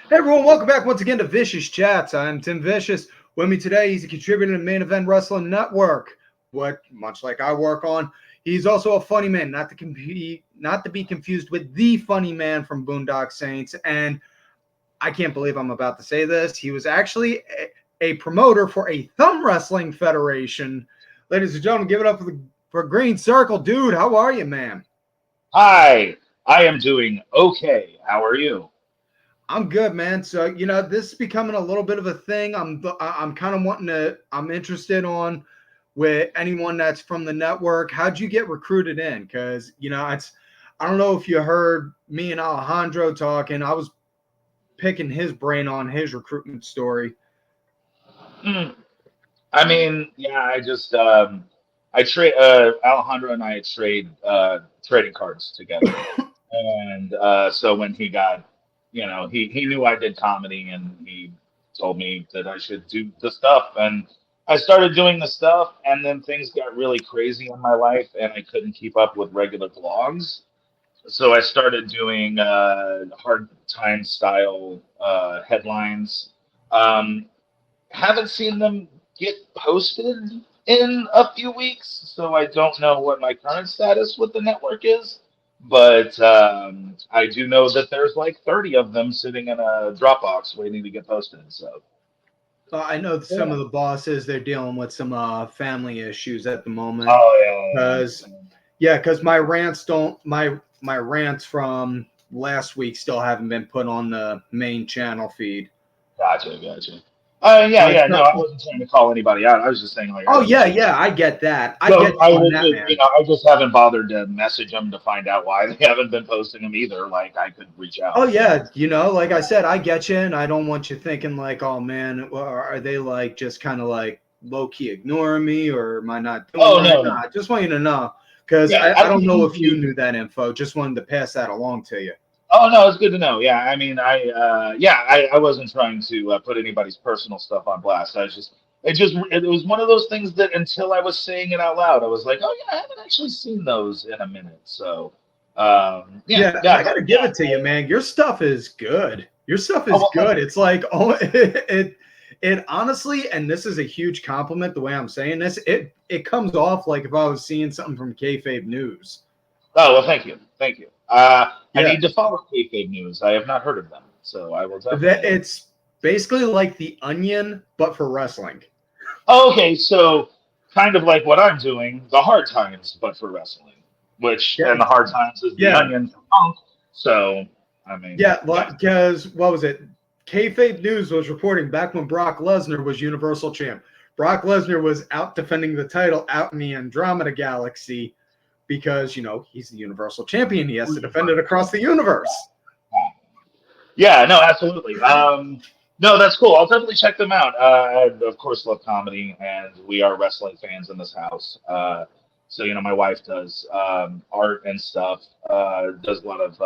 Hey everyone, welcome back once again to Vicious Chats. I'm Tim Vicious. With me today, he's a contributor to Main Event Wrestling Network. What, much like I work on, he's also a funny man, not to be confused with the funny man from Boondock Saints. And I can't believe I'm about to say this. He was actually a promoter for a thumb wrestling federation. Ladies and gentlemen, give it up for Green Circle, dude. How are you, man? Hi, I am doing okay. How are you? I'm good, man. So, this is becoming a little bit of a thing. I'm kind of I'm interested on with anyone that's from the network. How'd you get recruited in? Because, I don't know if you heard me and Alejandro talking. I was picking his brain on his recruitment story. Hmm. I mean, yeah, I trade Alejandro and I trade trading cards together, and so when he got, he knew I did comedy, and he told me that I should do the stuff, and I started doing the stuff, and then things got really crazy in my life, and I couldn't keep up with regular vlogs. So I started doing hard time style headlines. Um, haven't seen them get posted in a few weeks, so I don't know what my current status with the network is. But I do know that there's like 30 of them sitting in a Dropbox waiting to get posted. So I know some yeah. of the bosses, they're dealing with some family issues at the moment. Oh yeah, yeah, I Because, understand. yeah, because my rants from last week still haven't been put on the main channel feed. Gotcha, gotcha. Yeah, But yeah. No, I wasn't trying to call anybody out. I was just saying, like, I oh haven't yeah, seen them. yeah, I get that. I get So I you on was that, just, man. I just haven't bothered to message them to find out why they haven't been posting them either. Like, I could reach Oh out. yeah, like I said, I get you, and I don't want you thinking like, oh man, well, are they like just kind of like low key ignoring me, or am I not doing Oh right? no, No, no. I just want you to know because Yeah, I I don't can know if you easily. knew that info. Just wanted to pass that along to you. Oh no, it's good to know. Yeah, I mean, I wasn't trying to put anybody's personal stuff on blast. It was one of those things that until I was saying it out loud, I was like, oh yeah, I haven't actually seen those in a minute. So, yeah, Yeah, and yeah, I got but to yeah, give it to you, man. Your stuff is good. Your stuff oh is well, thank good. you. It's like, oh, it honestly, and this is a huge compliment. The way I'm saying this, it comes off like if I was seeing something from kayfabe news. Oh well, thank you, thank you. I Yeah, need to follow kayfabe news. I have not heard of them, so I will that definitely. it's basically like the Onion, but for wrestling. Oh, okay, so kind of like what I'm doing, the hard times, but for wrestling, which Yeah, and the hard times is the yeah, onion for punk. So I mean, yeah. yeah. Because what was it? Kayfabe News was reporting back when Brock Lesnar was Universal Champ. Brock Lesnar was out defending the title out in the Andromeda Galaxy because he's the Universal Champion. He has to defend it across the universe. Yeah, no, absolutely. No, that's cool. I'll definitely check them out. I, of course, love comedy, and we are wrestling fans in this house. So, my wife does art and stuff, does a lot of,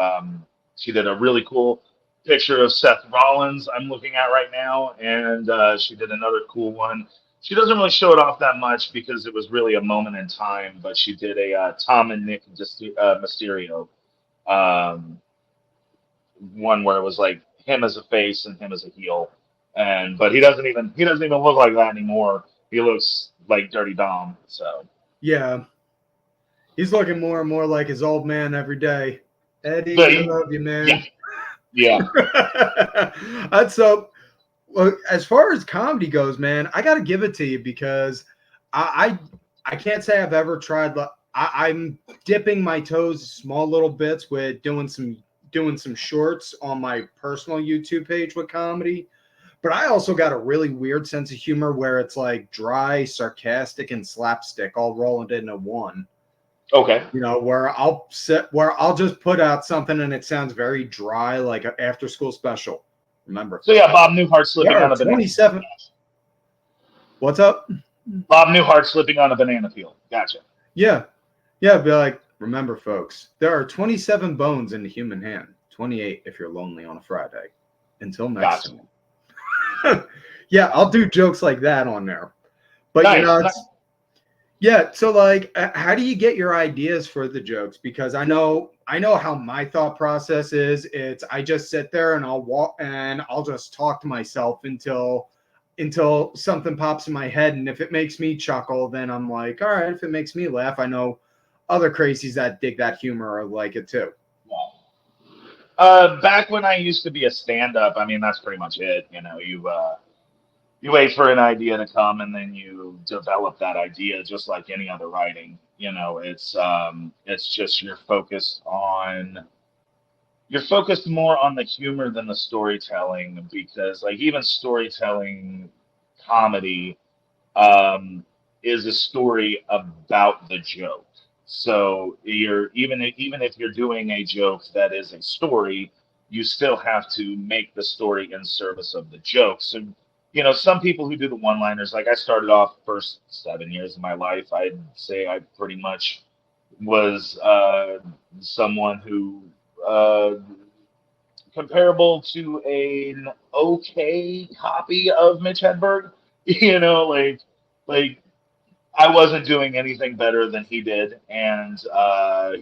she did a really cool picture of Seth Rollins I'm looking at right now, and she did another cool one. She doesn't really show it off that much because it was really a moment in time, but she did a Tom and Nick Mysterio. Um, one where it was like him as a face and him as a heel, and but he doesn't even look like that anymore. He looks like Dirty Dom. So Yeah, he's looking more and more like his old man every day. Eddie, I the love you, yeah, man. yeah. That's so. Well, as far as comedy goes, man, I got to give it to you because I can't say I've ever tried. I'm dipping my toes small little bits with doing some shorts on my personal YouTube page with comedy. But I also got a really weird sense of humor where it's like dry, sarcastic, and slapstick all rolled into one. Okay. Where I'll just put out something and it sounds very dry, like an after school special. Remember, So yeah, folks, Bob Newhart there slipping are on a banana peel. 27. What's up? Bob Newhart slipping on a banana peel. Gotcha. Yeah. Yeah. Be like, remember, folks, there are 27 bones in the human hand, 28 if you're lonely on a Friday. Until next Gotcha. time. Yeah, I'll do jokes like that on there. But Nice. Nice. Yeah, so like how do you get your ideas for the jokes? Because I know how my thought process is. It's I just sit there and I'll walk and I'll just talk to myself until something pops in my head, and if it makes me chuckle, then I'm like, all right, if it makes me laugh, I know other crazies that dig that humor are like it too. Back when I used to be a stand-up, I mean, that's pretty much it. You wait for an idea to come, and then you develop that idea, just like any other writing. It's just you're focused more on the humor than the storytelling, because like even storytelling comedy um, is a story about the joke. So even if you're doing a joke that is a story, you still have to make the story in service of the joke. So some people who do the one-liners, like I started off first 7 years of my life, I'd say I pretty much was someone who comparable to an okay copy of Mitch Hedberg. Like I wasn't doing anything better than he did, and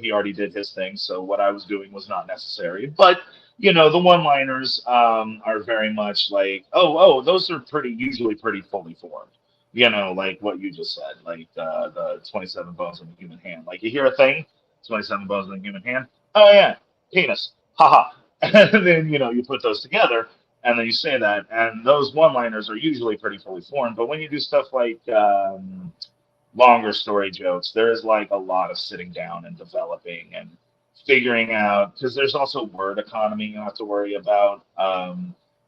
he already did his thing. So what I was doing was not necessary. But the one-liners are very much like, oh, those are usually pretty fully formed. Like what you just said, like the 27 bones in the human hand. Like you hear a thing, 27 bones in the human hand. Oh yeah, penis. Haha. And then you put those together, and then you say that, and those one-liners are usually pretty fully formed. But when you do stuff like longer story jokes, there is like a lot of sitting down and developing and figuring out, because there's also word economy you have to worry about.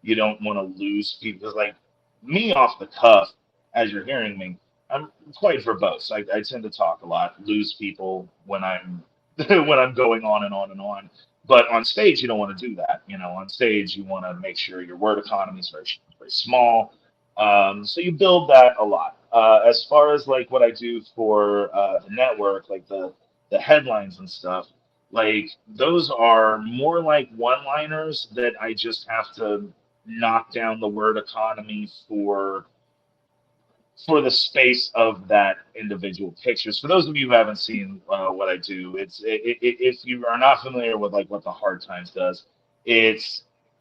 You don't want to lose people, because like me off the cuff, as you're hearing me, I'm quite verbose. I tend to talk a lot, lose people when I'm when I'm going on and on and on. But on stage, you don't want to do that. On stage, you want to make sure your word economy is very, very small. So you build that a lot. As far as like what I do for the network, like the headlines and stuff, like those are more like one-liners that I just have to knock down the word economy for the space of that individual pictures. For those of you who haven't seen what I do, if you are not familiar with like what the Hard Times does, it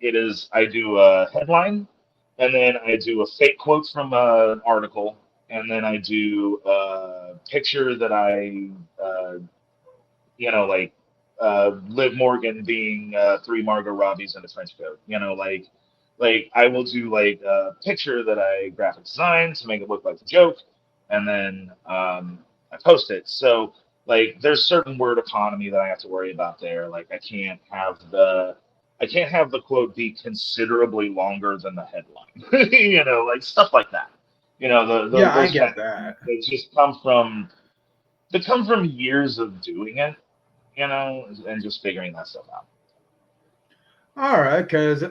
is I do a headline, and then I do a fake quote from an article, and then I do a picture that I like Liv Morgan being three Margot Robbies in a trench coat. Like I will do like a picture that I graphic design to make it look like a joke, and then I post it. So like there's certain word economy that I have to worry about there. Like I can't have the quote be considerably longer than the headline. Like stuff like that. Yeah, I Those kind get of things that. that just come from years of doing it, and just figuring that stuff out. All right, because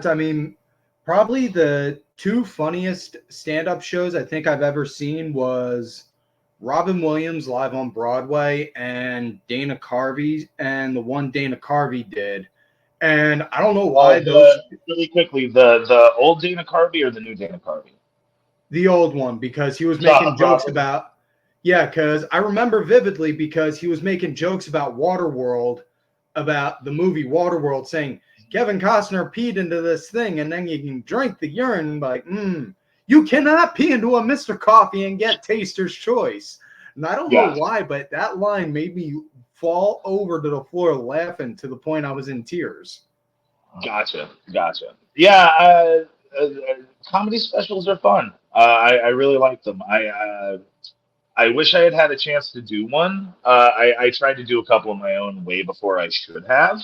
I mean, probably the two funniest stand-up shows I think I've ever seen was Robin Williams live on Broadway and Dana Carvey, and the one Dana Carvey did. And I don't know why Oh, those really quickly, the old Dana Carvey or the new Dana Carvey? the old one, because he was Saw making jokes Broadway. about, yeah, because I remember vividly because he was making jokes about Waterworld, about the movie Waterworld, saying Kevin Costner peed into this thing and then you can drink the urine. Like, you cannot pee into a Mr. Coffee and get Taster's Choice. And I don't know Yeah, why, but that line made me fall over to the floor laughing to the point I was in tears. gotcha. Yeah, comedy specials are fun. I really like them. I wish I had had a chance to do one. I tried to do a couple of my own way before I should have,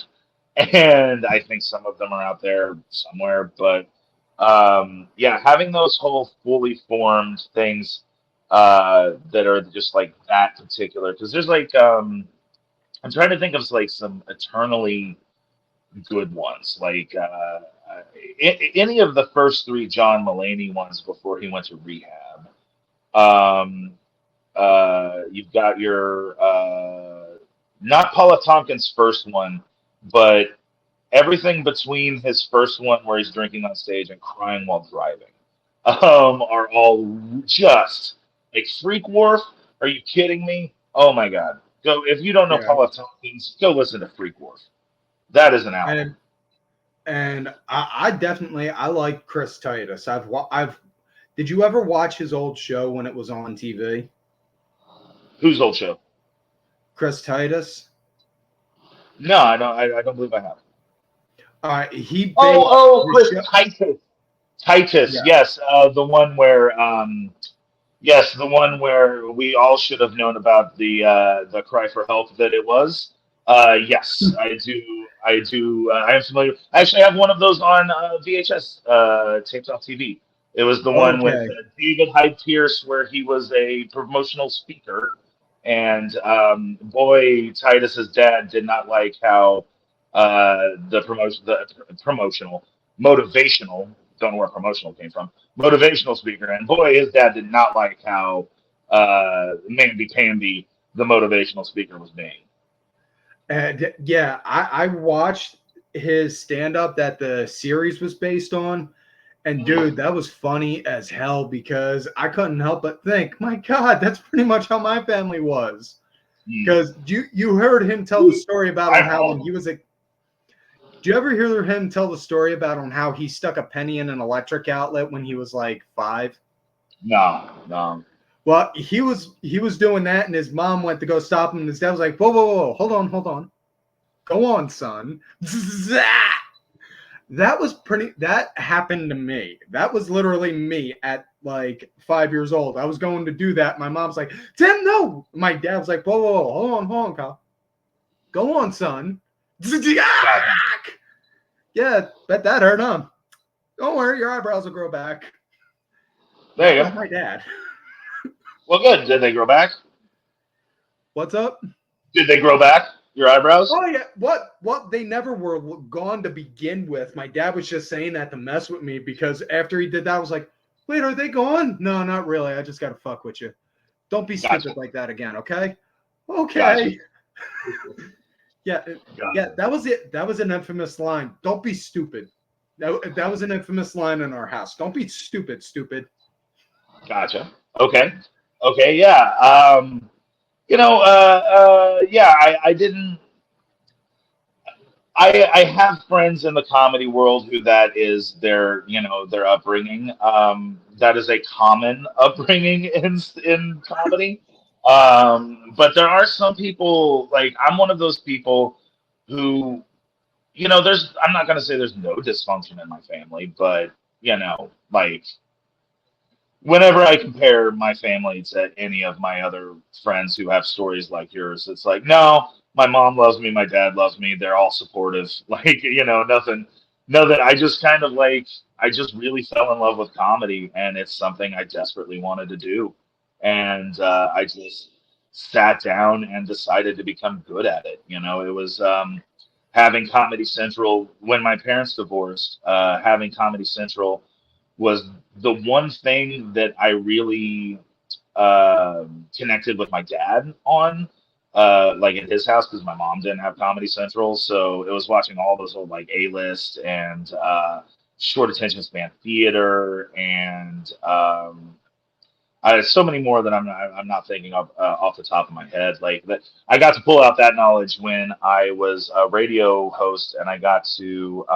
and I think some of them are out there somewhere. But yeah, having those whole fully formed things that are just like that particular, because there's like I'm trying to think of like some eternally good ones, like any of the first three John Mulaney ones before he went to rehab. Um, you've got your not Paula Tompkins' first one, but everything between his first one where he's drinking on stage and crying while driving are all just like Freak Wharf. Are you kidding me? Oh my God. Go if you don't know Yeah. Paul F. Tompkins, go listen to Freak Wars. That is an album. And I definitely I like Chris Titus. I've did you ever watch his old show when it was on TV? Whose old show? Chris Titus. No, I don't. I don't believe I have. He based Oh, his Chris show. Titus. Titus, Yeah. yes, the one where, yes, the one where we all should have known about the cry for help that it was. Yes, I do. I do. I am familiar. I actually have one of those on VHS taped off TV. It was the one with Okay. David Hyde Pierce, where he was a promotional speaker, and boy, Titus's dad did not like how the promotional, motivational. Don't know where promotional came from. Motivational speaker, and boy, his dad did not like how Mandy Pandy, the motivational speaker, was being. And yeah, I watched his stand up that the series was based on. And dude, that was funny as hell because I couldn't help but think, my God, that's pretty much how my family was. Because you heard him tell the story about on how when he was a. Do you ever hear him tell the story about on how he stuck a penny in an electric outlet when he was like 5? No, no. Well, he was doing that, and his mom went to go stop him, and his dad was like, "Whoa, whoa, whoa, hold on, go on, son." That happened to me. That was literally me at like 5 years old. I was going to do that. My mom's like, "Tim, no." My dad was like, "Whoa, whoa, whoa, hold on, Kyle. Go on, son." Yeah, bet that hurt, huh? Don't worry, your eyebrows will grow back. There you That was go. my dad. Well, good. Did they grow back? What's up? Did they grow back? Your eyebrows? Oh yeah. What? They never were gone to begin with. My dad was just saying that to mess with me because after he did that, I was like, "Wait, are they gone?" No, not really. I just got to fuck with you. Don't be stupid like that again, okay? Okay. Yeah, yeah. That was it. That was an infamous line. Don't be stupid. That was an infamous line in our house. Don't be stupid. Gotcha. Okay. Okay. Yeah. Yeah. I didn't. I have friends in the comedy world who that is their upbringing. That is a common upbringing in comedy. But there are some people, like I'm one of those people who, I'm not going to say there's no dysfunction in my family, but like whenever I compare my family to any of my other friends who have stories like yours, it's like, no, my mom loves me, my dad loves me, they're all supportive. Like, nothing. No, that I just kind of I just really fell in love with comedy, and it's something I desperately wanted to do. And I just sat down and decided to become good at it. It was having Comedy Central when my parents divorced, having Comedy Central was the one thing that I really connected with my dad on, like at his house, because my mom didn't have Comedy Central. So it was watching all those old like A-list and short attention span theater and I have so many more that I'm not thinking of off the top of my head. Like that, I got to pull out that knowledge when I was a radio host, and I got to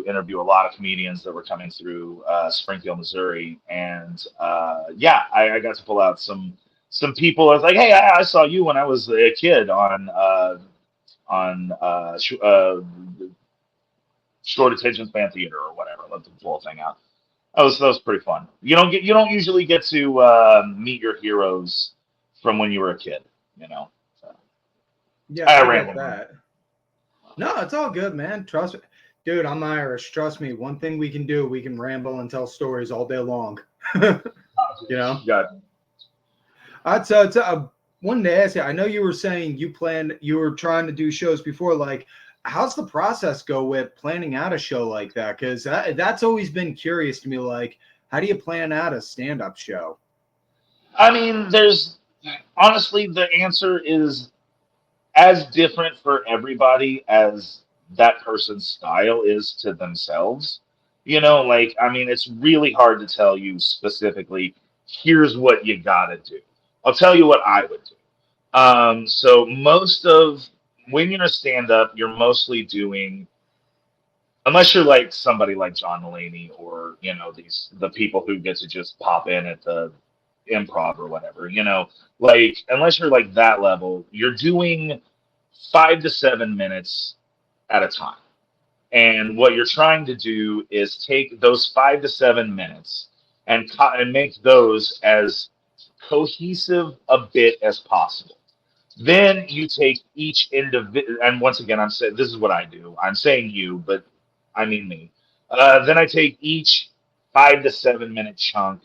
interview a lot of comedians that were coming through Springfield, Missouri, and I got to pull out some people. I was like, hey, I saw you when I was a kid on short attention span theater or whatever. Let the whole thing out. That was pretty fun. You don't usually get to meet your heroes from when you were a kid. So, Yeah, I get that. No, it's all good, man. Trust me. Dude, I'm Irish. Trust me. One thing we can do, we can ramble and tell stories all day long. Got it. I wanted to ask you, I know you were saying you were trying to do shows before. Like, how's the process go with planning out a show like that? Because that's always been curious to me. Like, how do you plan out a stand-up show? I mean, honestly, the answer is as different for everybody as that person's style is to themselves. I mean, it's really hard to tell you specifically, here's what you gotta do. I'll tell you what I would do. So most of when you're a stand-up, you're mostly doing, unless you're like somebody like John Mulaney or the people who get to just pop in at the improv or whatever, like unless you're like that level, you're doing 5 to 7 minutes at a time. And what you're trying to do is take those 5 to 7 minutes and make those as cohesive a bit as possible. Then you take each individual, and once again, I'm saying this is what I do. I'm saying you, but I mean me. Then I take each 5 to 7 minute chunk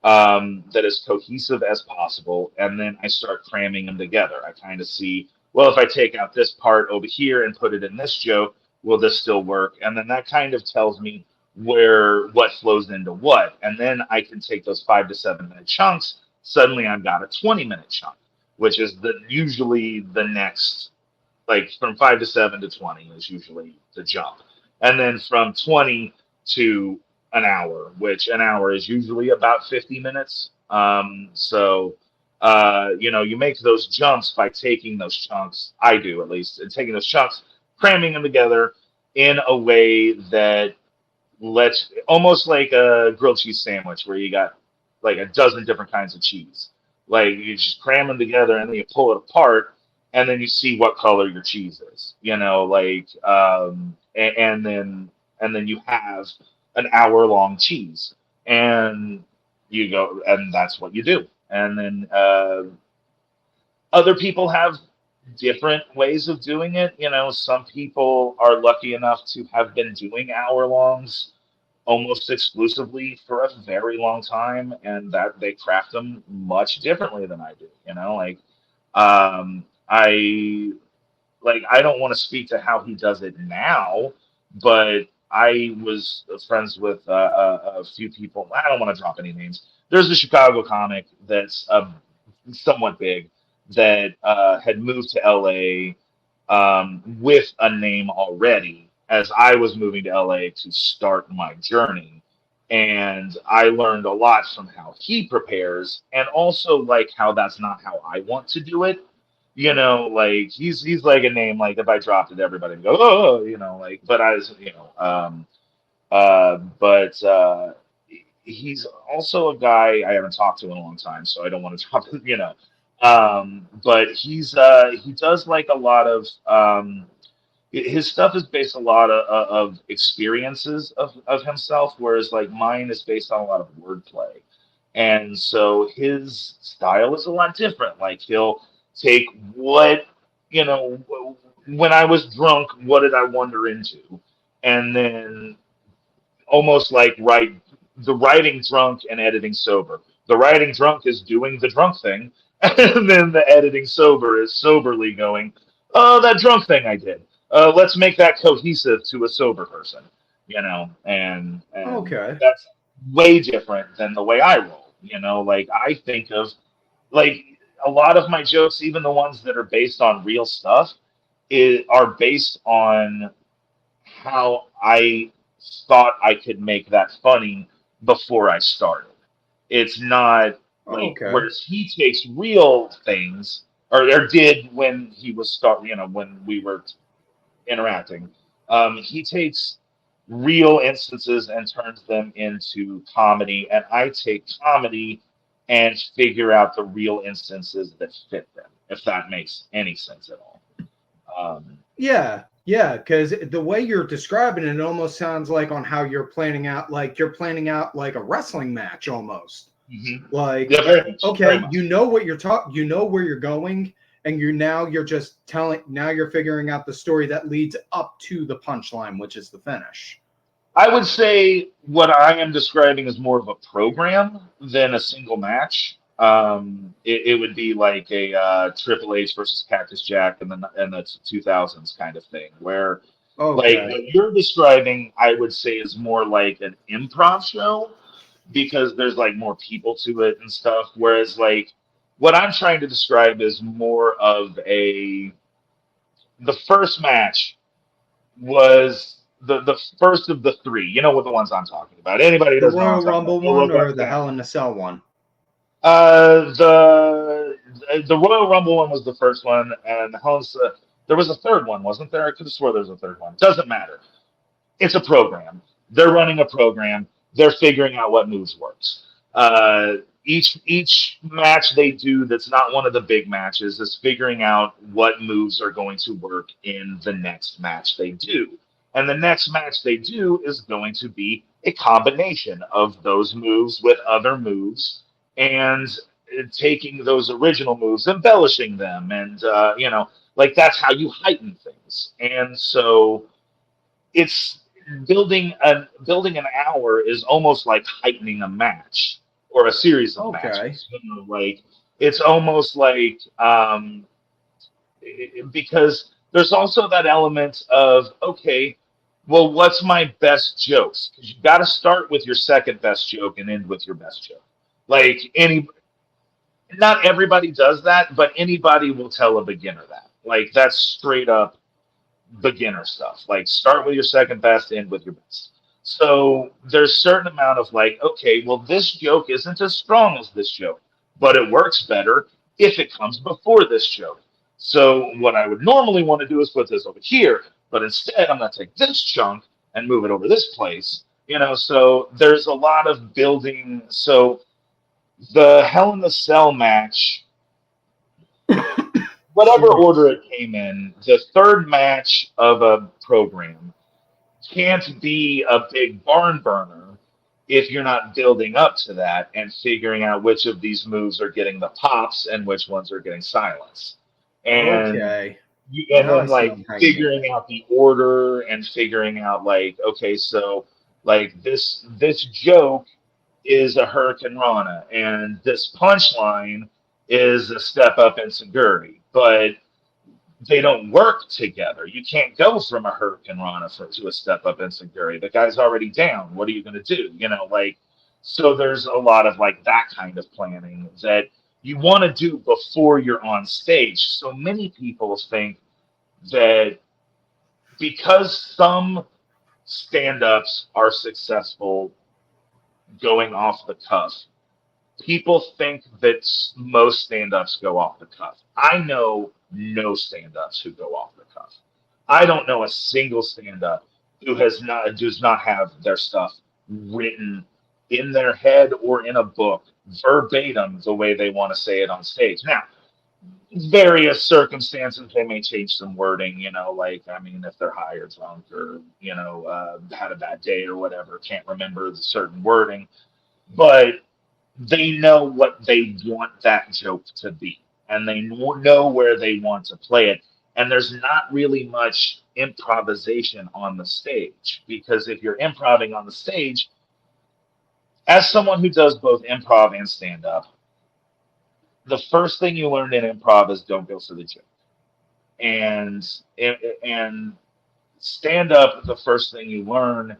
that is cohesive as possible, and then I start cramming them together. I kind of see, well, if I take out this part over here and put it in this joke, will this still work? And then that kind of tells me what flows into what, and then I can take those 5 to 7 minute chunks. Suddenly, I've got a 20-minute chunk, which is usually the next, like from 5 to 7 to 20 is usually the jump, and then from 20 to an hour, which an hour is usually about 50 minutes. You make those jumps by taking those chunks. I do, at least, and taking those chunks, cramming them together in a way that lets, almost like a grilled cheese sandwich where you got like a dozen different kinds of cheese. Like you just cram them together and then you pull it apart and then you see what color your cheese is. And then you have an hour-long cheese, and you go, and that's what you do. And then other people have different ways of doing it. Some people are lucky enough to have been doing hour-longs almost exclusively for a very long time, and that they craft them much differently than I do. I don't want to speak to how he does it now, but I was friends with a few people. I don't want to drop any names. There's a Chicago comic that's somewhat big that had moved to LA with a name already as I was moving to LA to start my journey. And I learned a lot from how he prepares, and also like how that's not how I want to do it. Like he's like a name, like if I dropped it, everybody would go, oh, but I was, but he's also a guy I haven't talked to in a long time, so I don't want to drop it, but he does like a lot of, his stuff is based a lot of experiences of himself, whereas like mine is based on a lot of wordplay. And so his style is a lot different. Like he'll take what, when I was drunk, what did I wander into? And then almost like the writing drunk and editing sober. The writing drunk is doing the drunk thing. And then the editing sober is soberly going, oh, that drunk thing I did. Let's make that cohesive to a sober person, and Okay. that's way different than the way I roll. Like I think of like a lot of my jokes, even the ones that are based on real stuff, are based on how I thought I could make that funny before I started. It's not like, Okay. whereas he takes real things, or did when he was when we were interacting. He takes real instances and turns them into comedy, and I take comedy and figure out the real instances that fit them, if that makes any sense at all. Yeah, because the way you're describing it almost sounds like on how you're planning out like a wrestling match almost. Mm-hmm. Like, yeah, very much, okay, very much. you know what you know where you're going, and you're just now you're figuring out the story that leads up to the punchline, which is the finish. I would say what I am describing is more of a program than a single match. It would be like a Triple H versus Cactus Jack in the 2000s kind of thing, where like Okay. what you're describing, I would say is more like an improv show because there's like more people to it and stuff. Whereas like what I'm trying to describe is more of the first match was the first of the three. You know what the ones I'm talking about. Anybody who The doesn't know what I'm Royal talking Rumble about, go one look or up the that. Hell in a Cell one? The Royal Rumble one was the first one, and there was a third one, wasn't there? I could have swore there was a third one. Doesn't matter. It's a program. They're running a program. They're figuring out what moves works. Each match they do that's not one of the big matches is figuring out what moves are going to work in the next match they do. And the next match they do is going to be a combination of those moves with other moves and taking those original moves, embellishing them, and like that's how you heighten things. And so it's building an hour is almost like heightening a match or a series of matches. Like it's almost like because there's also that element of, okay, well, what's my best jokes? Because you got to start with your second best joke and end with your best joke. Like not everybody does that, but anybody will tell a beginner that. Like that's straight up beginner stuff. Like start with your second best, end with your best. So there's a certain amount of like, okay, well, this joke isn't as strong as this joke, but it works better if it comes before this joke. So what I would normally want to do is put this over here, but instead I'm going to take this chunk and move it over this place. So there's a lot of building. So the Hell in the Cell match, whatever order it came in, the third match of a program can't be a big barn burner if you're not building up to that and figuring out which of these moves are getting the pops and which ones are getting silence. And then like figuring out the order and figuring out like, okay, so like this joke is a Hurricane Rana and this punchline is a step up in Seguri, but they don't work together. You can't go from a Hurricane Rana to a step up in Seguri. The guy's already down. What are you going to do? So there's a lot of like that kind of planning that you want to do before you're on stage. So many people think that because some stand-ups are successful going off the cuff, people think that most stand-ups go off the cuff. I know no stand-ups who go off the cuff. I don't know a single stand-up who does not have their stuff written in their head or in a book verbatim the way they want to say it on stage. Now, various circumstances, they may change some wording, if they're high or drunk or, had a bad day or whatever, can't remember the certain wording, but they know what they want that joke to be, and they know where they want to play it. And there's not really much improvisation on the stage, because if you're improvising on the stage, as someone who does both improv and stand-up, the first thing you learn in improv is don't go for the joke. And stand-up, the first thing you learn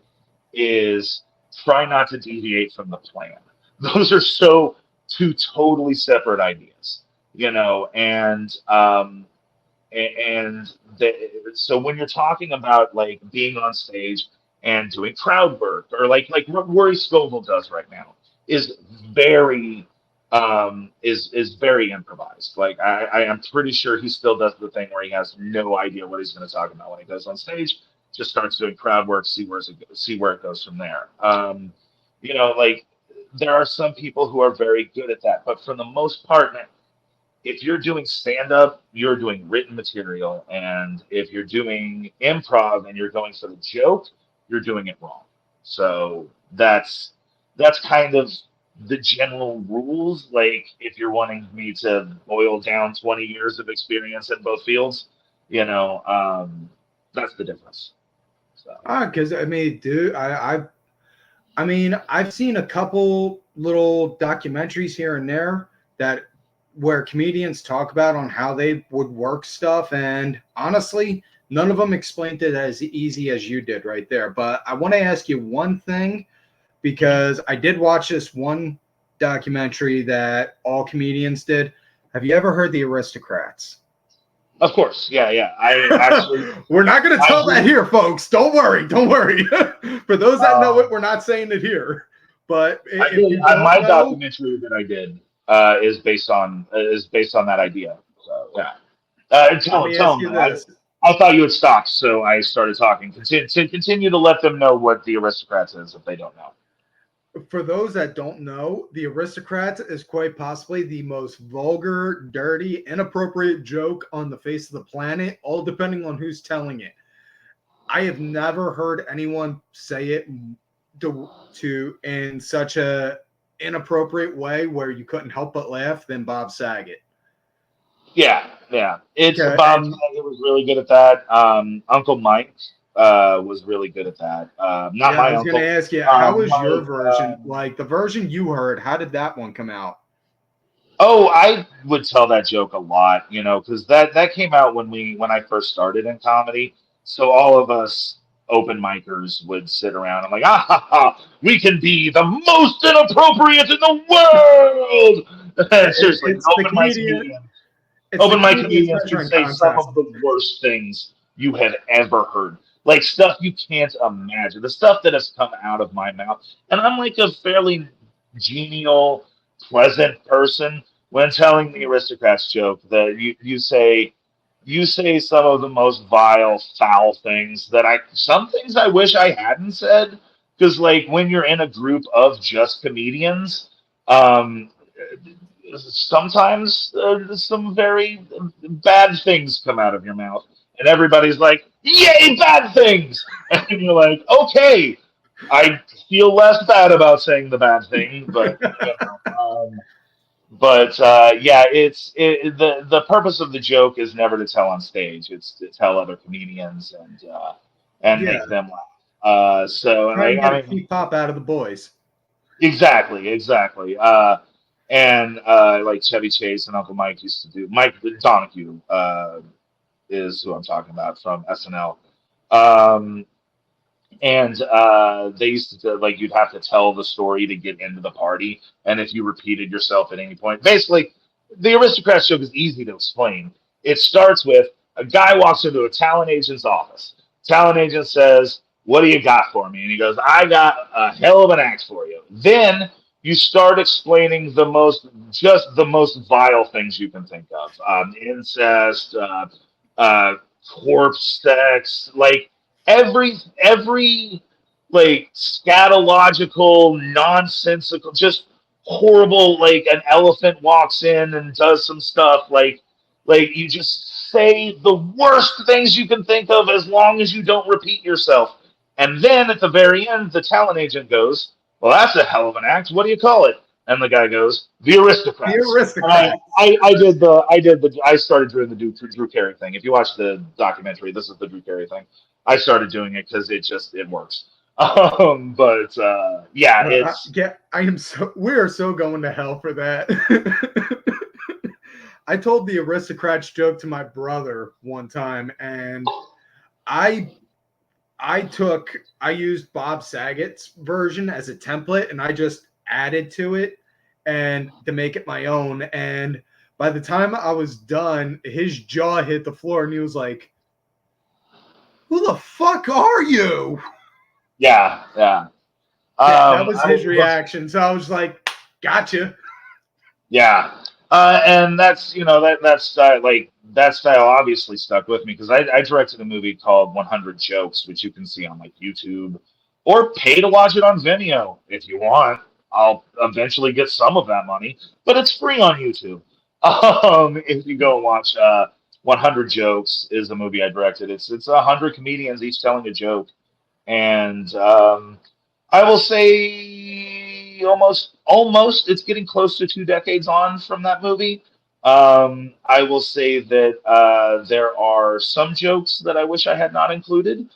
is try not to deviate from the plan. Those are two totally separate ideas, so when you're talking about like being on stage and doing crowd work, or like what Rory Scovel does right now is very very improvised. Like I am pretty sure he still does the thing where he has no idea what he's going to talk about when he goes on stage, just starts doing crowd work, see where it goes from there. Like there are some people who are very good at that, but for the most part, if you're doing stand-up, you're doing written material, and if you're doing improv and you're going for the joke, you're doing it wrong. So that's kind of the general rules. Like if you're wanting me to boil down 20 years of experience in both fields, that's the difference. So. Because dude, I've seen a couple little documentaries here and there where comedians talk about on how they would work stuff, and honestly, none of them explained it as easy as you did right there. But I want to ask you one thing, because I did watch this one documentary that all comedians did. Have you ever heard The Aristocrats? Of course, yeah. I actually. We're not going to tell that here, folks. Don't worry. For those that know it, we're not saying it here. But my documentary that I did is based on that idea. So yeah. Let me ask Tell you them. this. I thought you had stopped, so I started talking. Continue to let them know what the Aristocrats is if they don't know. For those that don't know, the Aristocrats is quite possibly the most vulgar, dirty, inappropriate joke on the face of the planet, all depending on who's telling it. I have never heard anyone say it to in such a inappropriate way where you couldn't help but laugh than Bob Saget. Yeah, yeah. It's Okay, Bob and Saget was really good at that. Uncle Mike was really good at that. Not yeah, I my was going to uncle. ask you, how was your Mike. version? Like the version you heard, how did that one come out? Oh, I would tell that joke a lot, because that came out when I first started in comedy. So all of us open micers would sit around and like, ah ha ha, we can be the most inappropriate in the world. And seriously, It's the comedian. It's the open mic comedian's comedians can measuring say some contest. of the worst things you have ever heard. Like stuff you can't imagine. The stuff that has come out of my mouth. And I'm like a fairly genial, pleasant person when telling the aristocrats joke that you say some of the most vile, foul things that some things I wish I hadn't said. Because like when you're in a group of just comedians, um, sometimes some very bad things come out of your mouth, and everybody's like, "Yay, bad things!" And you're like, "Okay, I feel less bad about saying the bad thing, but yeah, the purpose of the joke is never to tell on stage; it's to tell other comedians and Yeah, make them laugh. So try and get a I mean, peep pop out of the boys. exactly. And like Chevy Chase and Uncle Mike used to do. Mike Donahue is who I'm talking about from SNL. Um, and they used to like you'd have to tell the story to get into the party, and if you repeated yourself at any point, basically, the Aristocrats joke is easy to explain. It starts with a guy walks into a talent agent's office. Talent agent says, "What do you got for me?" And he goes, "I got a hell of an act for you." Then you start explaining the most vile things you can think of: incest, uh, corpse sex, like every like scatological, nonsensical, just horrible. Like an elephant walks in and does some stuff. Like you just say the worst things you can think of as long as you don't repeat yourself. And then at the very end, the talent agent goes, "Well, that's a hell of an act. What do you call it?" And the guy goes, "The The Aristocrats." And aristocrat. I started doing the Drew Carey thing. If you watch the documentary, this is the Drew Carey thing. I started doing it because it works. But yeah, it's Yeah, I am so. We are so going to hell for that. I told the aristocrats joke to my brother one time, and I I used Bob Saget's version as a template, and I just added to it and to make it my own. And by the time I was done, his jaw hit the floor, and he was like, "Who the fuck are you?" yeah. That was I his reaction. So I was like, "Gotcha." Yeah, and that's that style that style obviously stuck with me because I directed a movie called 100 Jokes, which you can see on like YouTube, or pay to watch it on Vimeo if you want. I'll eventually get some of that money, but it's free on YouTube. If you go and watch 100 Jokes is the movie I directed. It's 100 comedians each telling a joke, and I will say almost it's getting close to 2 decades on from that movie. I will say that there are some jokes that I wish I had not included,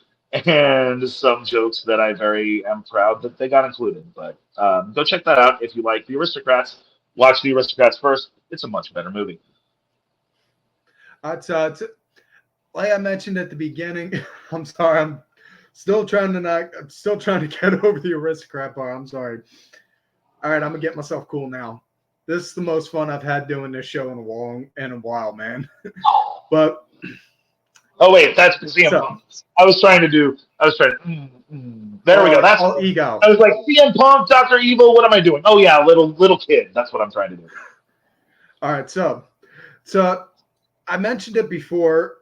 and some jokes that I very am proud that they got included. But go check that out if you like The Aristocrats. Watch The Aristocrats first. It's a much better movie. Like I mentioned at the beginning, I'm sorry, I'm still trying to get over the aristocrat part. I'm sorry. All right, I'm gonna get myself cool now. This is the most fun I've had doing this show in a while, man. But Oh wait, that's CM so, Punk. I was trying. There we go. That's all ego. I was like CM Punk, Doctor Evil. What am I doing? Oh yeah, little kid. That's what I'm trying to do. All right, so I mentioned it before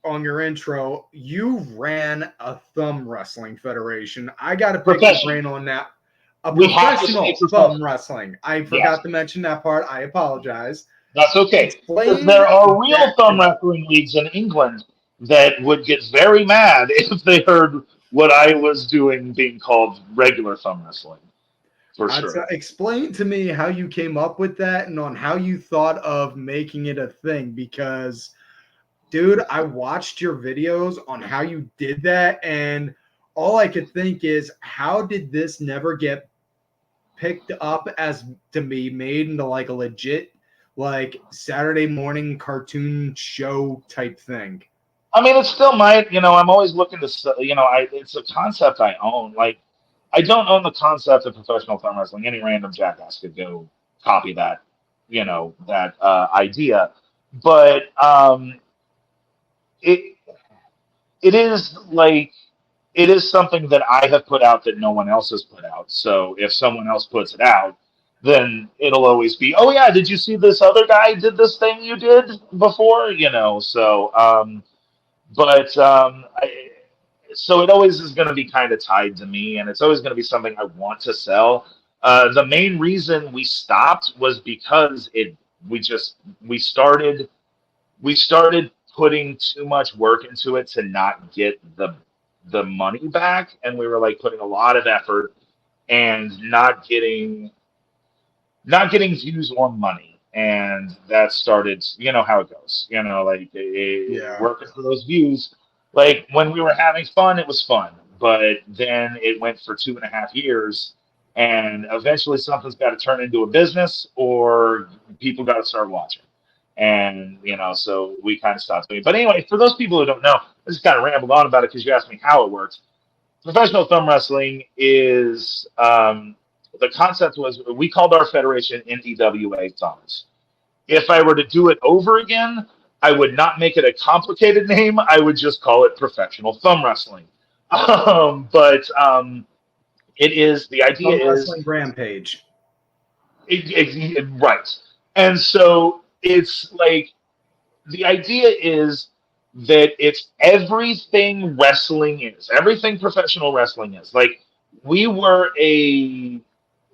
on your intro. You ran a thumb wrestling federation. I got to pick your Professional. brain on that. A We have to say professional thumb professional. wrestling. I Yes, forgot to mention that part. I apologize. that's okay. Because Explain there are real that thumb to me. wrestling leagues in England that would get very mad if they heard what I was doing being called regular thumb wrestling, for sure. Explain to me how you came up with that and on how you thought of making it a thing because dude, I watched your videos on how you did that, and all I could think is, how did this never get picked up as to be made into like a legit, like Saturday morning cartoon show type thing? I mean, it still might. I'm always looking to. It's a concept I own. Like, I don't own the concept of professional thumb wrestling. Any random jackass could go copy that. That idea, but it it is like it is something that I have put out that no one else has put out. So if someone else puts it out, then it'll always be, oh yeah, did you see this other guy did this thing you did before? So it always is going to be kind of tied to me, and it's always going to be something I want to sell. The main reason we stopped was because we just we started putting too much work into it to not get the money back, and we were like putting a lot of effort and not getting views or money. And that started, you know how it goes, like Yeah. working for those views. Like when we were having fun, it was fun, but then it went for 2.5 years, and eventually something's got to turn into a business, or people got to start watching. And so we kind of stopped doing it. But anyway, for those people who don't know, I just kind of rambled on about it because you asked me how it works. Professional thumb wrestling is the concept was we called our federation NDWAThumbs. If I were to do it over again, I would not make it a complicated name. I would just call it professional thumb wrestling. But the idea Thumb is wrestling rampage. right. And so it's like the idea is that it's everything wrestling is, everything professional wrestling is. Like we were a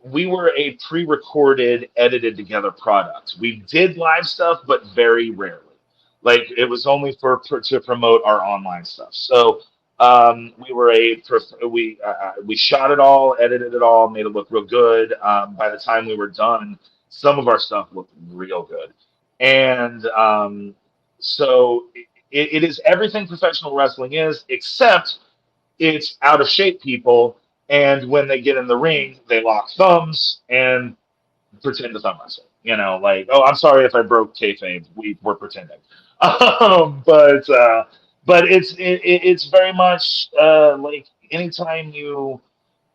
we were a pre-recorded, edited together product. We did live stuff, but very rarely. Like it was only to promote our online stuff. So we were we shot it all, edited it all, made it look real good. By the time we were done, some of our stuff looked real good, and so it is everything professional wrestling is, except it's out of shape people. And when they get in the ring, they lock thumbs and pretend to thumb wrestle. Like, oh, I'm sorry if I broke kayfabe. We're pretending. But it's very much like anytime you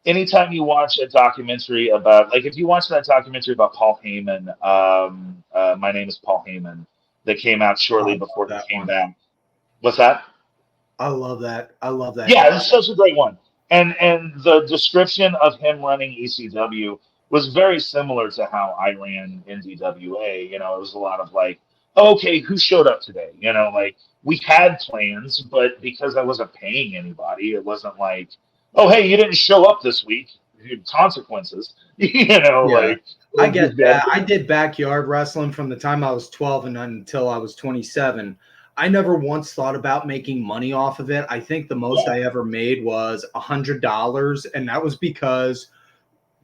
watch a documentary about, like, if you watch that documentary about Paul Heyman, My Name is Paul Heyman, that came out I shortly love before he that came one. back. What's that? I love that. I love that Yeah, doc. it's such a great one. And the description of him running ECW was very similar to how I ran NDWA. It was a lot of like, okay, who showed up today? Like we had plans, but because I wasn't paying anybody, it wasn't like, oh, hey, you didn't show up this week. Consequences. Yeah, Like I it get just that. that. I did backyard wrestling from the time I was 12 and until I was 27. I never once thought about making money off of it. I think the most Yeah. I ever made was $100, and that was because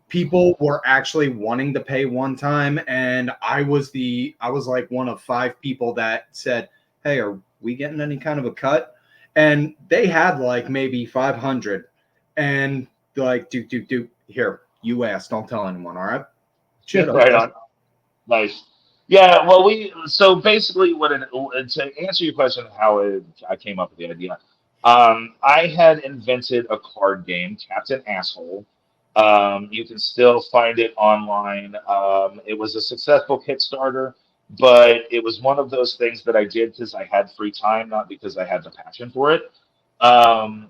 people were actually wanting to pay one time, and I was like one of 5 people that said, "Hey, are we getting any kind of a cut?" And they had like maybe 500, and they're like, "Do here, you asked, don't tell anyone, all right?" Shit, Right okay. on. Nice. Yeah, well, so basically, to answer your question, how I came up with the idea, I had invented a card game, Captain Asshole. You can still find it online. It was a successful Kickstarter, but it was one of those things that I did because I had free time, not because I had the passion for it.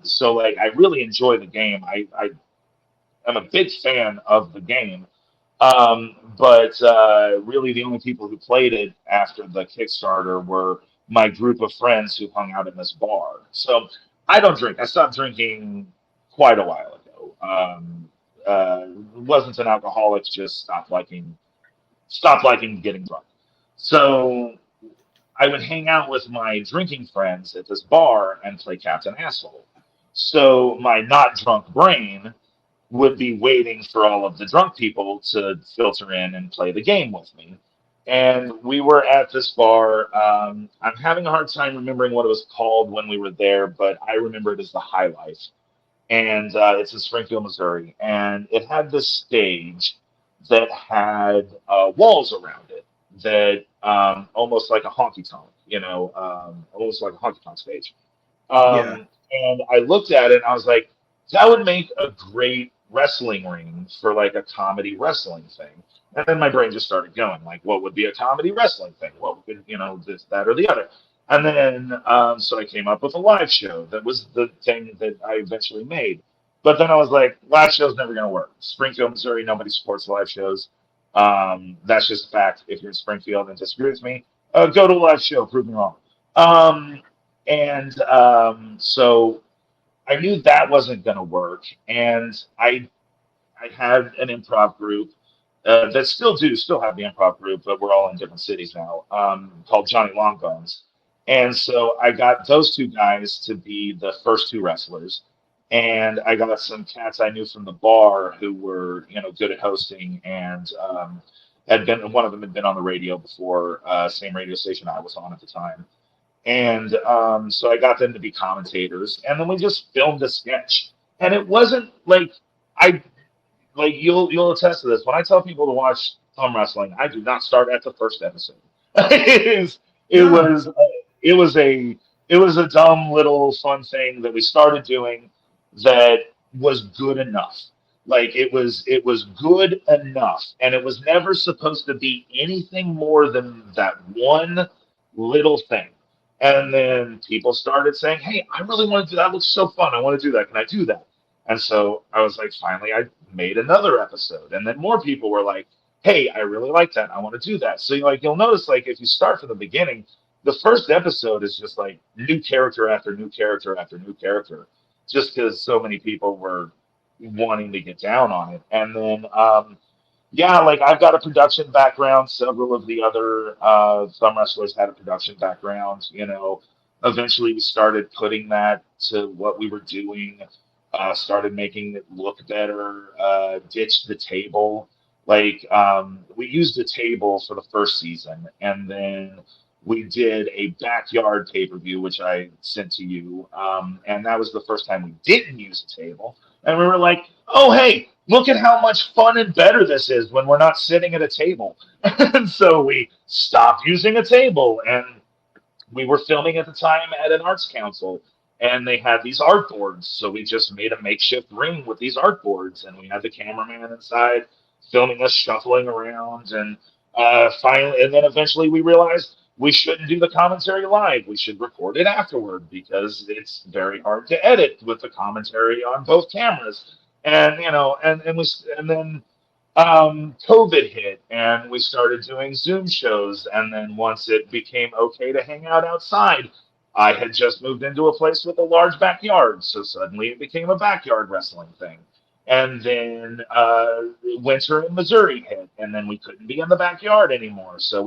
So, like, I really enjoy the game. I'm a big fan of the game. But really, the only people who played it after the Kickstarter were my group of friends who hung out in this bar. So I don't drink. I stopped drinking quite a while ago. Wasn't an alcoholic, just stopped liking getting drunk. So I would hang out with my drinking friends at this bar and play Captain Asshole. So my not drunk brain would be waiting for all of the drunk people to filter in and play the game with me. And we were at this bar. I'm having a hard time remembering what it was called when we were there, but I remember it as the High Life. And it's in Springfield, Missouri. And it had this stage that had walls around it that almost like a honky tonk, almost like a honky tonk stage. Yeah. And I looked at it and I was like, that would make a great wrestling ring for like a comedy wrestling thing. And then my brain just started going, like, what would be a comedy wrestling thing? What would, this, that, or the other? And then, so I came up with a live show. That was the thing that I eventually made. But then I was like, live show's never going to work. Springfield, Missouri, nobody supports live shows. That's just a fact. If you're in Springfield and disagree with me, go to a live show, prove me wrong. So I knew that wasn't going to work, and I had an improv group that still have the improv group, but we're all in different cities now, called Johnny Longbones. And so I got those two guys to be the first two wrestlers, and I got some cats I knew from the bar who were good at hosting and had been one of them had been on the radio before, same radio station I was on at the time. And so I got them to be commentators, and then we just filmed a sketch. And it wasn't like I like you'll attest to this. When I tell people to watch thumb wrestling, I do not start at the first episode. It No. was it was a it was a dumb little fun thing that we started doing that was good enough. Like it was good enough, and it was never supposed to be anything more than that one little thing. And then people started saying, "Hey, I really want to do that. Looks so fun. I want to do that. Can I do that?" And so I was like, finally, I made another episode, and then more people were like, "Hey, I really like that. I want to do that." So you'll notice, like, if you start from the beginning, the first episode is just like new character after new character after new character, just because so many people were wanting to get down on it. And then yeah, like I've got a production background. Several of the other thumb wrestlers had a production background. Eventually we started putting that to what we were doing. Started making it look better. Ditched the table. Like we used a table for the first season, and then we did a backyard pay-per-view, which I sent to you, and that was the first time we didn't use a table. And we were like, "Oh, hey, look at how much fun and better this is when we're not sitting at a table." And so we stopped using a table, and we were filming at the time at an arts council, and they had these art boards. So we just made a makeshift ring with these art boards, and we had the cameraman inside filming us shuffling around. And finally, and then eventually we realized we shouldn't do the commentary live. We should record it afterward because it's very hard to edit with the commentary on both cameras. And and then COVID hit, and we started doing Zoom shows. And then once it became okay to hang out outside, I had just moved into a place with a large backyard, so suddenly it became a backyard wrestling thing. And then winter in Missouri hit, and then we couldn't be in the backyard anymore. So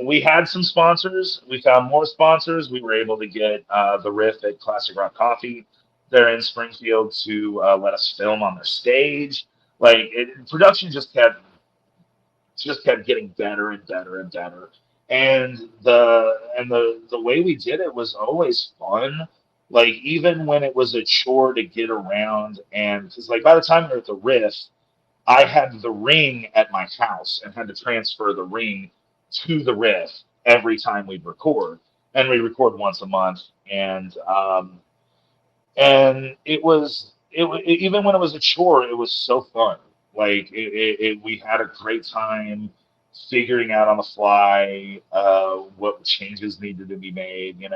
we had some sponsors. We found more sponsors. We were able to get the Riff at Classic Rock Coffee there in Springfield to let us film on their stage. Like production just kept getting better and better and better. And the way we did it was always fun. Like even when it was a chore to get around, and because like by the time we were at the Riff, I had the ring at my house and had to transfer the ring to the Riff every time we'd record, and we record once a month. And even when it was a chore, it was so fun. Like we had a great time figuring out on the fly what changes needed to be made. And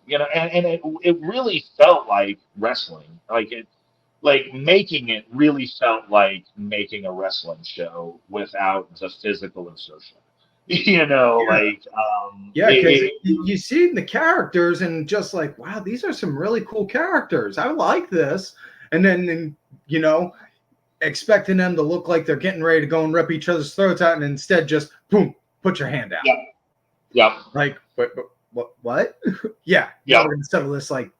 it really felt like wrestling. Like like making it really felt like making a wrestling show without the physical insertion. You know, Yeah. like Yeah, because you see the characters and just like, wow, these are some really cool characters. I like this. And then, you know, expecting them to look like they're getting ready to go and rip each other's throats out, and instead just boom, put your hand out. Yeah. Yeah. Like, what? Yeah. Yeah. No, we're gonna settle this like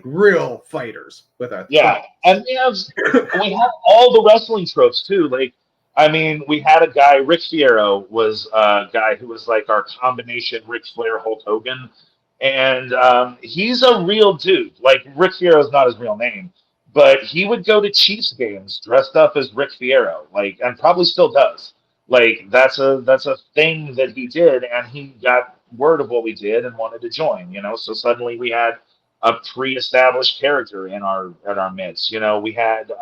real fighters with our Yeah. And we have all the wrestling tropes too. Like, I mean, we had a guy, Rick Fierro was a guy who was like our combination Ric Flair, Hulk Hogan. And he's a real dude. Like, Rick Fierro is not his real name, but he would go to Chiefs games dressed up as Rick Fierro, like, and probably still does. Like, that's a thing that he did, and he got word of what we did and wanted to join. You know, so suddenly we had a pre-established character in our midst. You know, we had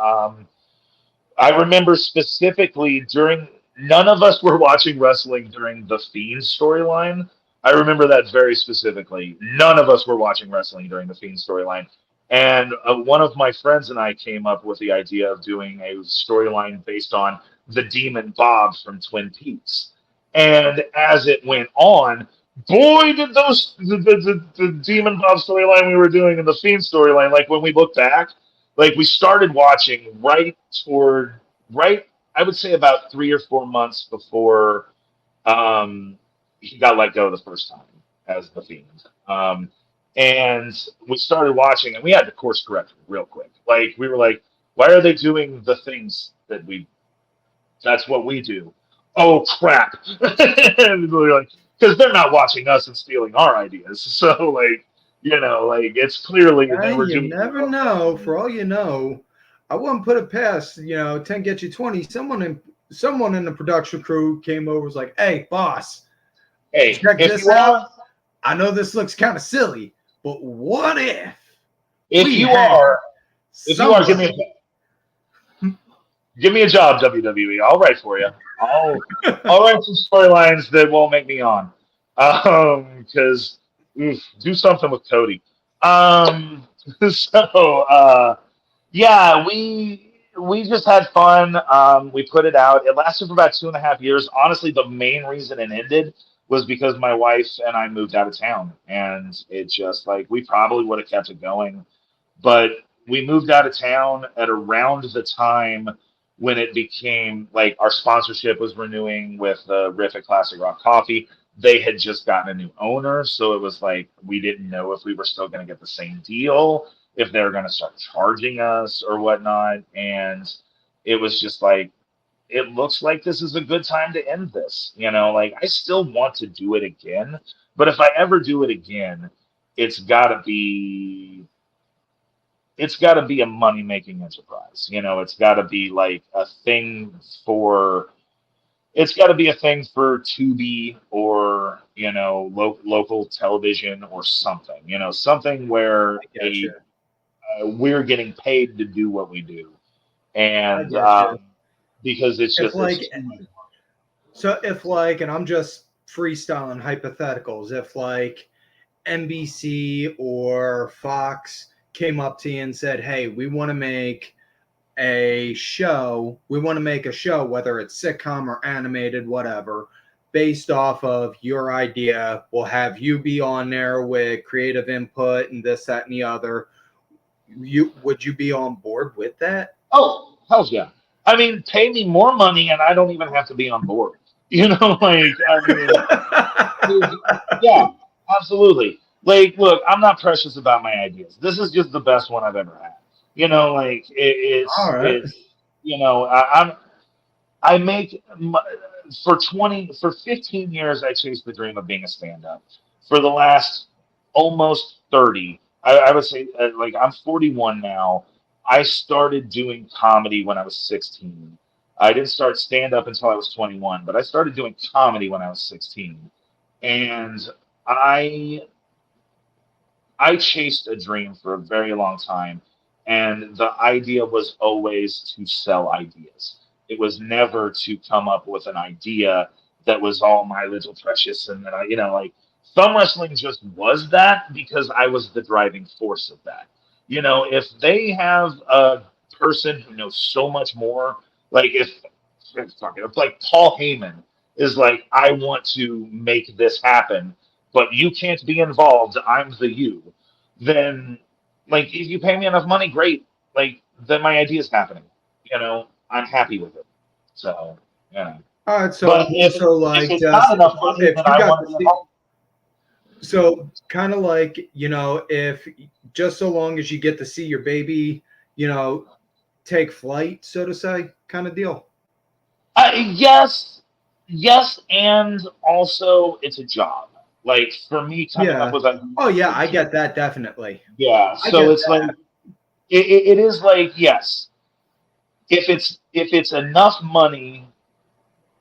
I remember specifically during none of us were watching wrestling during the Fiend storyline. I remember that very specifically. None of us were watching wrestling during the Fiend storyline. And one of my friends and I came up with the idea of doing a storyline based on the Demon Bob from Twin Peaks. And as it went on, boy, did the Demon Bob storyline we were doing and the Fiend storyline, like when we look back, like we started watching right, I would say about 3 or 4 months before he got let go the first time as the Fiend. And we started watching, and we had to course correct real quick. Like, we were like, why are they doing the things that's what we do? Oh, crap. And we were like, because they're not watching us and stealing our ideas. So, like, you know, like, it's clearly they were you doing. never know. For all you know, I wouldn't put it past, 10 get you 20. Someone in the production crew came over, was like, hey, boss, Hey, check if this you out. are, I know this looks kind of silly, but what if if you are, give me a job, WWE. I'll write for you. I'll write some storylines that won't make me on. Because do something with Cody. So yeah, we just had fun. We put it out. It lasted for about 2.5 years. Honestly, the main reason it ended was because my wife and I moved out of town, and it just like we probably would have kept it going, but we moved out of town at around the time when it became like our sponsorship was renewing with the Riff at Classic Rock Coffee. They had just gotten a new owner, so it was like we didn't know if we were still going to get the same deal, if they were going to start charging us or whatnot. And it was just like, it looks like this is a good time to end this. You know, like I still want to do it again, but if I ever do it again, it's got to be a money making enterprise. You know, it's got to be like a thing for it's got to be a thing for Tubi or local television or something. You know, something where we're getting paid to do what we do, and because it's just if like, and I'm just freestyling hypotheticals, if like NBC or Fox came up to you and said, hey, we want to make a show, whether it's sitcom or animated, whatever, based off of your idea, we'll have you be on there with creative input and this, that, and the other, would you be on board with that? Oh, hell yeah. I mean, pay me more money and I don't even have to be on board. You know, like, I mean, yeah, absolutely. Like, look, I'm not precious about my ideas. This is just the best one I've ever had. You know, like, it's I make, for 15 years, I chased the dream of being a stand-up. For the last almost 30, I would say, like, I'm 41 now. I started doing comedy when I was 16. I didn't start stand up until I was 21, but I started doing comedy when I was 16. And I chased a dream for a very long time, and the idea was always to sell ideas. It was never to come up with an idea that was all my little precious, and then like thumb wrestling just was that because I was the driving force of that. You know, if they have a person who knows so much more. Like if like Paul Heyman is like, I want to make this happen, but you can't be involved. I'm the you. Then, like, if you pay me enough money, great. Like, then my idea is happening. I'm happy with it. So, yeah. All right, so But more so if like it's not enough money, if then you I got want to to be see, involved. so kind of like, if just so long as you get to see your baby, take flight, so to say, kind of deal. Yes, and also it's a job. Like for me, coming up Yeah. with ideas Oh is yeah, a I job. get that definitely. Yeah, I so get it's like that. it is like yes, if it's enough money,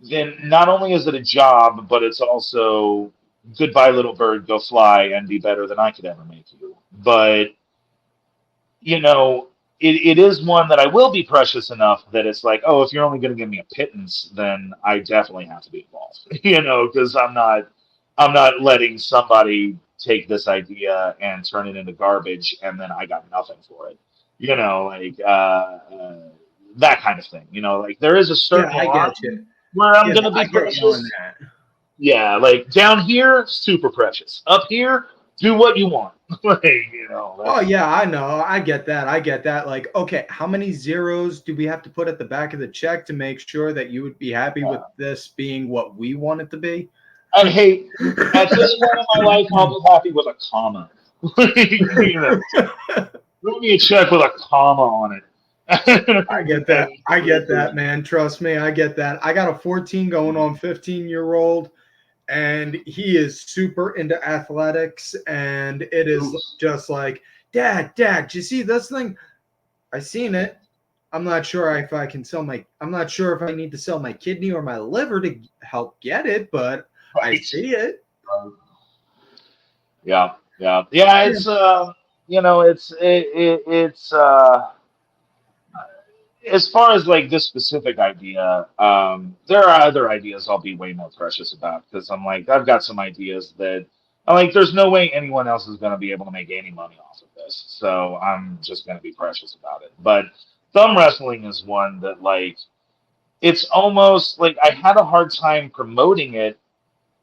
then not only is it a job, but it's also goodbye little bird, go fly and be better than I could ever make you. But you know, it is one that I will be precious enough that it's like, oh, if you're only going to give me a pittance, then I definitely have to be involved. Because I'm not letting somebody take this idea and turn it into garbage, and then I got nothing for it. Like that kind of thing. Like there is a Yeah, certain I get you. line where I'm Yeah, going to I be get you on precious. that. Yeah, like down here, super precious. Up here, do what you want. like, Oh that's. yeah, I know. I get that. I get that. Like, okay, how many zeros do we have to put at the back of the check to make sure that you would be happy with this being what we want it to be? I hate at this point in my life, I'll be happy with a comma. Write me a check with a comma on it. I get that. I get that, man. Trust me, I get that. I got a 14 going on 15-year-old, and he is super into athletics, and it is just like, Dad, do you see this thing? I seen it. I'm not sure if I can sell I'm not sure if I need to sell my kidney or my liver to help get it, but I Right. see it. Yeah, yeah, yeah. Yeah. It's as far as like this specific idea, there are other ideas I'll be way more precious about because I'm like, I've got some ideas that I'm like, there's no way anyone else is going to be able to make any money off of this. So I'm just going to be precious about it. But thumb wrestling is one that like, it's almost like I had a hard time promoting it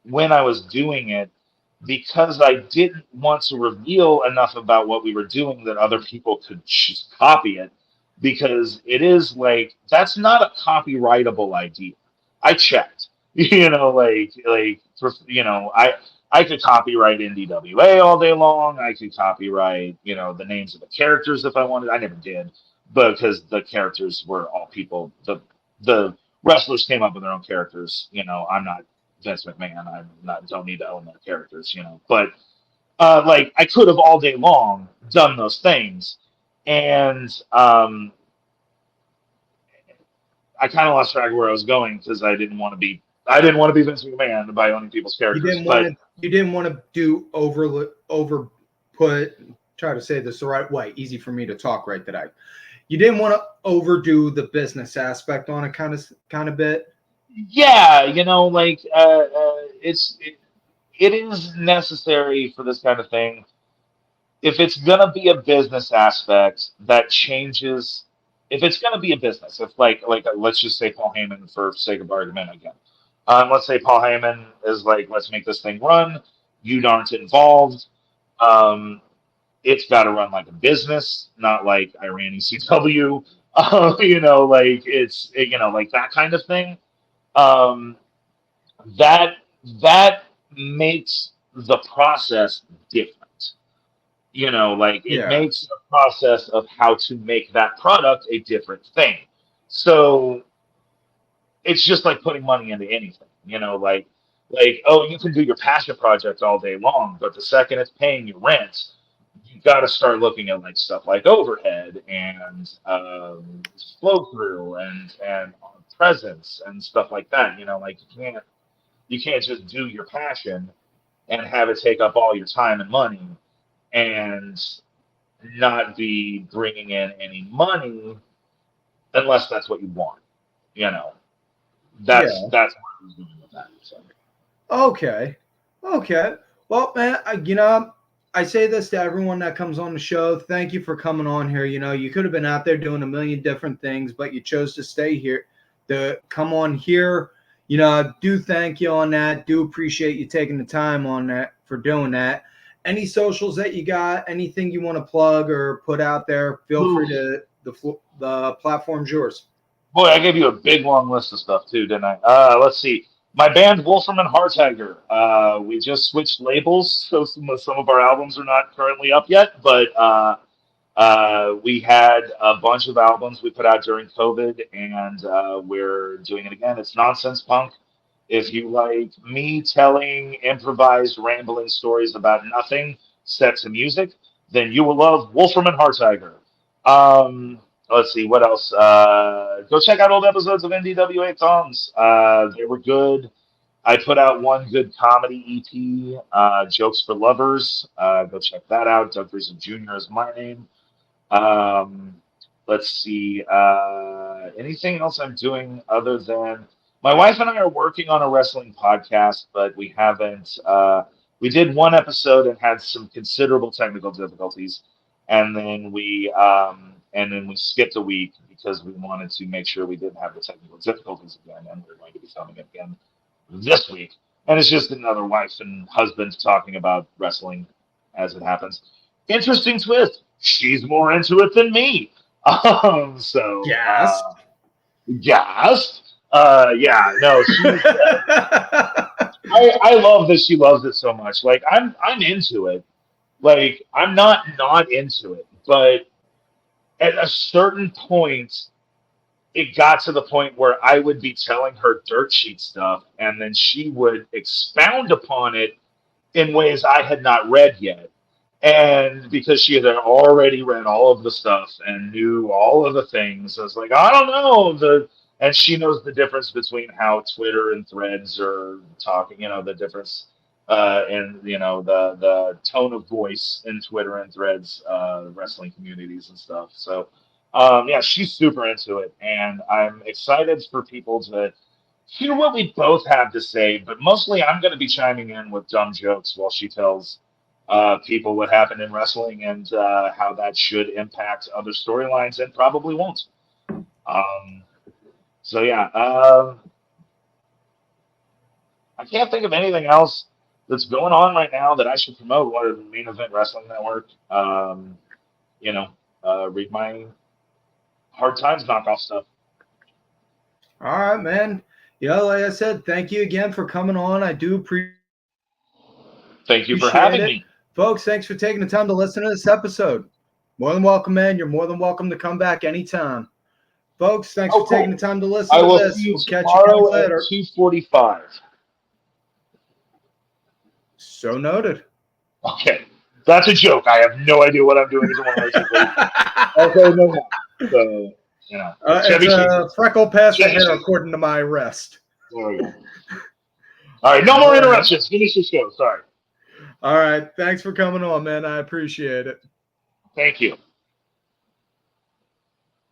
when I was doing it because I didn't want to reveal enough about what we were doing that other people could just copy it because it is like that's not a copyrightable idea. I checked, I could copyright NDWA all day long. I could copyright the names of the characters if I wanted. I never did, but because the characters were all people. The wrestlers came up with their own characters. I'm not Vince McMahon. Don't need to own their characters. But like I could have all day long done those things, and I kind of lost track of where I was going because I didn't want to be Vince McMahon by owning people's You characters. didn't want But to do over put try to say this the right way. Easy for me to talk right today. You didn't want to overdo the business aspect on it kind of bit. yeah, like it is necessary for this kind of thing. If it's gonna be a business aspect that changes, if it's gonna be a business, if like let's just say Paul Heyman for sake of argument again, let's say Paul Heyman is like, let's make this thing run. You aren't involved. Um, it's got to run like a business, not like Iran ECW. Like like that kind of thing. Um, that that makes the process different. Like it Yeah. makes the process of how to make that product a different thing. So it's just like putting money into anything, like oh, you can do your passion project all day long, but the second it's paying your rent, you got to start looking at like stuff like overhead and flow through and presence and stuff like that. Like you can't just do your passion and have it take up all your time and money and not be bringing in any money unless that's what you want. You know, that's Yeah. that's what I was doing with that. So. Okay. Okay. Well, man, I say this to everyone that comes on the show. Thank you for coming on here. You know, you could have been out there doing a million different things, but you chose to stay here, to come on here. You know, I do thank you on that. Do appreciate you taking the time on that for doing that. Any socials that you got, anything you want to plug or put out there, feel free to, the platform's yours. Boy, I gave you a big long list of stuff too, didn't I? Let's see. My band Wolfram and Hartiger. We just switched labels, so some of our albums are not currently up yet, but we had a bunch of albums we put out during COVID, and we're doing it again. It's nonsense punk. If you like me telling improvised, rambling stories about nothing set to music, then you will love Wolfram and Hartiger. Let's see, what else? Go check out old episodes of NDWAThumbs. They were good. I put out one good comedy EP, Jokes for Lovers. Go check that out. Dugg Jr. is my name. Let's see. Anything else I'm doing other than my wife and I are working on a wrestling podcast, but we haven't. We did one episode and had some considerable technical difficulties, and then we skipped a week because we wanted to make sure we didn't have the technical difficulties again, and we're going to be filming it again this week. And it's just another wife and husband talking about wrestling as it happens. Interesting twist. She's more into it than me. So Yes. yes. Yeah. No. I love that she loves it so much. Like I'm into it. Like I'm not into it, but at a certain point, it got to the point where I would be telling her dirt sheet stuff, and then she would expound upon it in ways I had not read yet. And because she had already read all of the stuff and knew all of the things, I was like, I don't know. And she knows the difference between how Twitter and Threads are talking, the difference in, the tone of voice in Twitter and Threads, wrestling communities and stuff. So, yeah, she's super into it. And I'm excited for people to hear what we both have to say. But mostly I'm going to be chiming in with dumb jokes while she tells people what happened in wrestling and how that should impact other storylines and probably won't. So yeah, I can't think of anything else that's going on right now that I should promote. What are the Main Event Wrestling Network? Read my Hard Times knockoff stuff. All right, man. Like I said, thank you again for coming on. I do appreciate. Thank you for having me. Folks, thanks for taking the time to listen to this episode. More than welcome, man. You're more than welcome to come back anytime. Folks, thanks for taking the time to listen to this. We'll catch you later. 2:45. So noted. Okay. That's a joke. I have no idea what I'm doing as a okay, no. So, it's a freckle past the hair, according to my arrest. There we go. All right, no more interruptions. Finish the show. Sorry. All right. Thanks for coming on, man. I appreciate it. Thank you.